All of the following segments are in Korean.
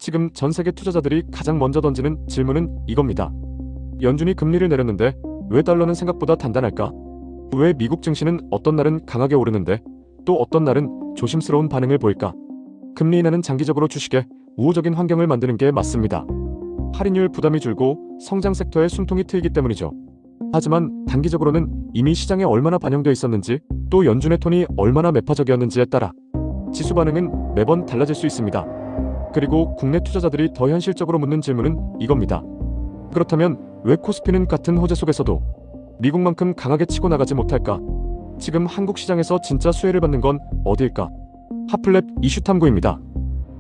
지금 전 세계 투자자들이 가장 먼저 던지는 질문은 이겁니다. 연준이 금리를 내렸는데 왜 달러는 생각보다 단단할까? 왜 미국 증시는 어떤 날은 강하게 오르는데 또 어떤 날은 조심스러운 반응을 보일까? 금리 인하는 장기적으로 주식에 우호적인 환경을 만드는 게 맞습니다. 할인율 부담이 줄고 성장 섹터에 숨통이 트이기 때문이죠. 하지만 단기적으로는 이미 시장에 얼마나 반영되어 있었는지 또 연준의 톤이 얼마나 매파적이었는지에 따라 지수 반응은 매번 달라질 수 있습니다. 그리고 국내 투자자들이 더 현실적으로 묻는 질문은 이겁니다. 그렇다면 왜 코스피는 같은 호재 속에서도 미국만큼 강하게 치고 나가지 못할까? 지금 한국 시장에서 진짜 수혜를 받는 건 어디일까? 핫플랩 이슈 탐구입니다.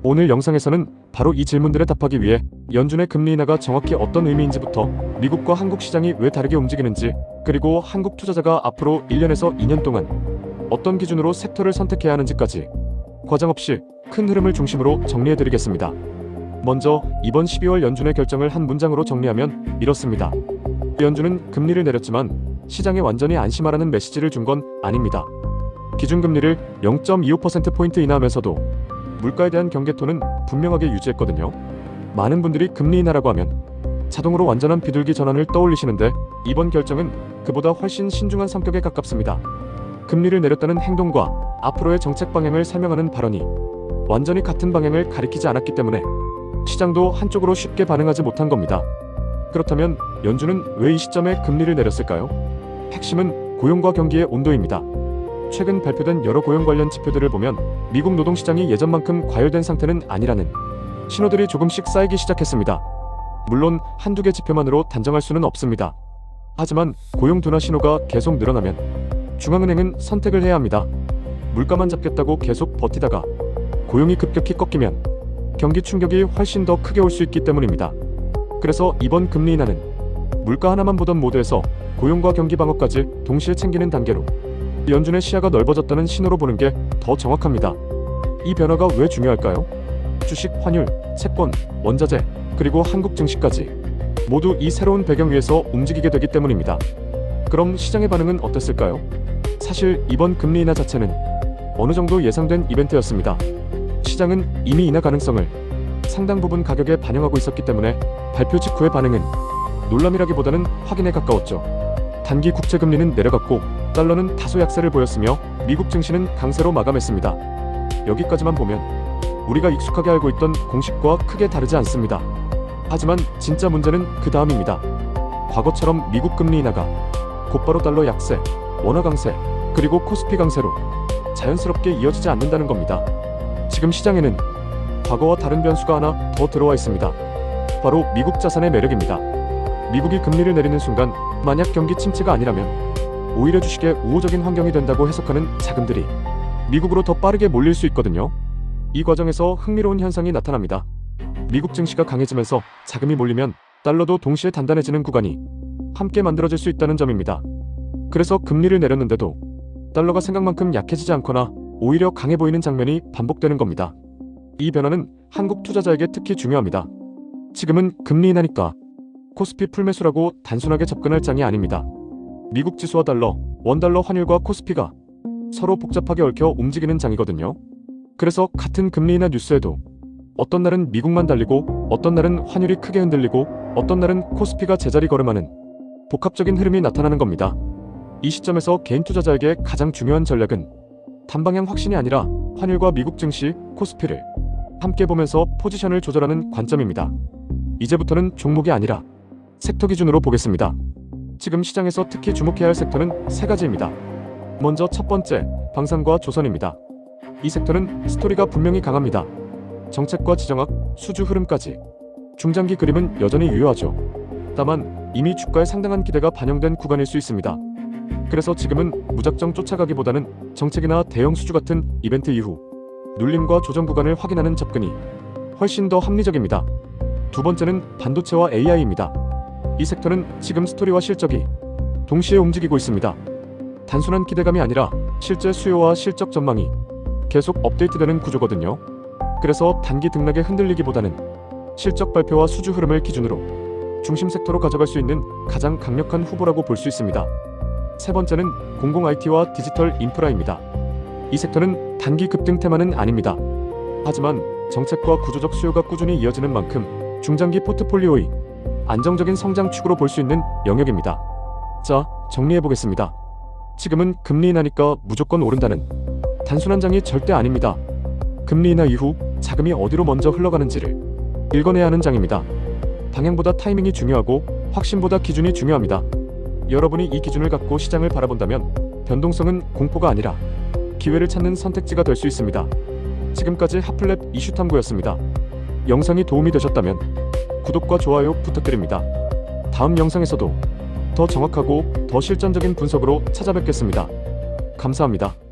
오늘 영상에서는 바로 이 질문들에 답하기 위해 연준의 금리 인하가 정확히 어떤 의미인지부터 미국과 한국 시장이 왜 다르게 움직이는지, 그리고 한국 투자자가 앞으로 1년에서 2년 동안 어떤 기준으로 섹터를 선택해야 하는지까지 과장 없이 큰 흐름을 중심으로 정리해드리겠습니다. 먼저 이번 12월 연준의 결정을 한 문장으로 정리하면 이렇습니다. 연준은 금리를 내렸지만 시장에 완전히 안심하라는 메시지를 준 건 아닙니다. 기준금리를 0.25%포인트 인하하면서도 물가에 대한 경계톤은 분명하게 유지했거든요. 많은 분들이 금리 인하라고 하면 자동으로 완전한 비둘기 전환을 떠올리시는데 이번 결정은 그보다 훨씬 신중한 성격에 가깝습니다. 금리를 내렸다는 행동과 앞으로의 정책 방향을 설명하는 발언이 완전히 같은 방향을 가리키지 않았기 때문에 시장도 한쪽으로 쉽게 반응하지 못한 겁니다. 그렇다면 연준은 왜 이 시점에 금리를 내렸을까요? 핵심은 고용과 경기의 온도입니다. 최근 발표된 여러 고용 관련 지표들을 보면 미국 노동시장이 예전만큼 과열된 상태는 아니라는 신호들이 조금씩 쌓이기 시작했습니다. 물론 한두 개 지표만으로 단정할 수는 없습니다. 하지만 고용 둔화 신호가 계속 늘어나면 중앙은행은 선택을 해야 합니다. 물가만 잡겠다고 계속 버티다가 고용이 급격히 꺾이면 경기 충격이 훨씬 더 크게 올 수 있기 때문입니다. 그래서 이번 금리 인하는 물가 하나만 보던 모드에서 고용과 경기 방어까지 동시에 챙기는 단계로 연준의 시야가 넓어졌다는 신호로 보는 게 더 정확합니다. 이 변화가 왜 중요할까요? 주식, 환율, 채권, 원자재, 그리고 한국 증시까지 모두 이 새로운 배경 위에서 움직이게 되기 때문입니다. 그럼 시장의 반응은 어땠을까요? 사실 이번 금리 인하 자체는 어느 정도 예상된 이벤트였습니다. 시장은 이미 인하 가능성을 상당 부분 가격에 반영하고 있었기 때문에 발표 직후의 반응은 놀람이라기보다는 확인에 가까웠죠. 단기 국채 금리는 내려갔고 달러는 다소 약세를 보였으며 미국 증시는 강세로 마감했습니다. 여기까지만 보면 우리가 익숙하게 알고 있던 공식과 크게 다르지 않습니다. 하지만 진짜 문제는 그 다음입니다. 과거처럼 미국 금리 인하가 곧바로 달러 약세, 원화 강세, 그리고 코스피 강세로 자연스럽게 이어지지 않는다는 겁니다. 지금 시장에는 과거와 다른 변수가 하나 더 들어와 있습니다. 바로 미국 자산의 매력입니다. 미국이 금리를 내리는 순간 만약 경기 침체가 아니라면 오히려 주식에 우호적인 환경이 된다고 해석하는 자금들이 미국으로 더 빠르게 몰릴 수 있거든요. 이 과정에서 흥미로운 현상이 나타납니다. 미국 증시가 강해지면서 자금이 몰리면 달러도 동시에 단단해지는 구간이 함께 만들어질 수 있다는 점입니다. 그래서 금리를 내렸는데도 달러가 생각만큼 약해지지 않거나 오히려 강해 보이는 장면이 반복되는 겁니다. 이 변화는 한국 투자자에게 특히 중요합니다. 지금은 금리 인하니까 코스피 풀매수라고 단순하게 접근할 장이 아닙니다. 미국 지수와 달러, 원달러 환율과 코스피가 서로 복잡하게 얽혀 움직이는 장이거든요. 그래서 같은 금리 인하 뉴스에도 어떤 날은 미국만 달리고 어떤 날은 환율이 크게 흔들리고 어떤 날은 코스피가 제자리 걸음하는 복합적인 흐름이 나타나는 겁니다. 이 시점에서 개인 투자자에게 가장 중요한 전략은 단방향 확신이 아니라 환율과 미국 증시, 코스피를 함께 보면서 포지션을 조절하는 관점입니다. 이제부터는 종목이 아니라 섹터 기준으로 보겠습니다. 지금 시장에서 특히 주목해야 할 섹터는 세 가지입니다. 먼저 첫 번째, 방산과 조선입니다. 이 섹터는 스토리가 분명히 강합니다. 정책과 지정학, 수주 흐름까지 중장기 그림은 여전히 유효하죠. 다만 이미 주가에 상당한 기대가 반영된 구간일 수 있습니다. 그래서 지금은 무작정 쫓아가기보다는 정책이나 대형 수주 같은 이벤트 이후 눌림과 조정 구간을 확인하는 접근이 훨씬 더 합리적입니다. 두 번째는 반도체와 AI입니다. 이 섹터는 지금 스토리와 실적이 동시에 움직이고 있습니다. 단순한 기대감이 아니라 실제 수요와 실적 전망이 계속 업데이트되는 구조거든요. 그래서 단기 등락에 흔들리기보다는 실적 발표와 수주 흐름을 기준으로 중심 섹터로 가져갈 수 있는 가장 강력한 후보라고 볼 수 있습니다. 세 번째는 공공 IT와 디지털 인프라입니다. 이 섹터는 단기 급등 테마는 아닙니다. 하지만 정책과 구조적 수요가 꾸준히 이어지는 만큼 중장기 포트폴리오의 안정적인 성장 축으로 볼 수 있는 영역입니다. 자, 정리해보겠습니다. 지금은 금리 인하니까 무조건 오른다는 단순한 장이 절대 아닙니다. 금리 인하 이후 자금이 어디로 먼저 흘러가는지를 읽어내야 하는 장입니다. 방향보다 타이밍이 중요하고 확신보다 기준이 중요합니다. 여러분이 이 기준을 갖고 시장을 바라본다면 변동성은 공포가 아니라 기회를 찾는 선택지가 될 수 있습니다. 지금까지 핫플랩 이슈 탐구였습니다. 영상이 도움이 되셨다면 구독과 좋아요 부탁드립니다. 다음 영상에서도 더 정확하고 더 실전적인 분석으로 찾아뵙겠습니다. 감사합니다.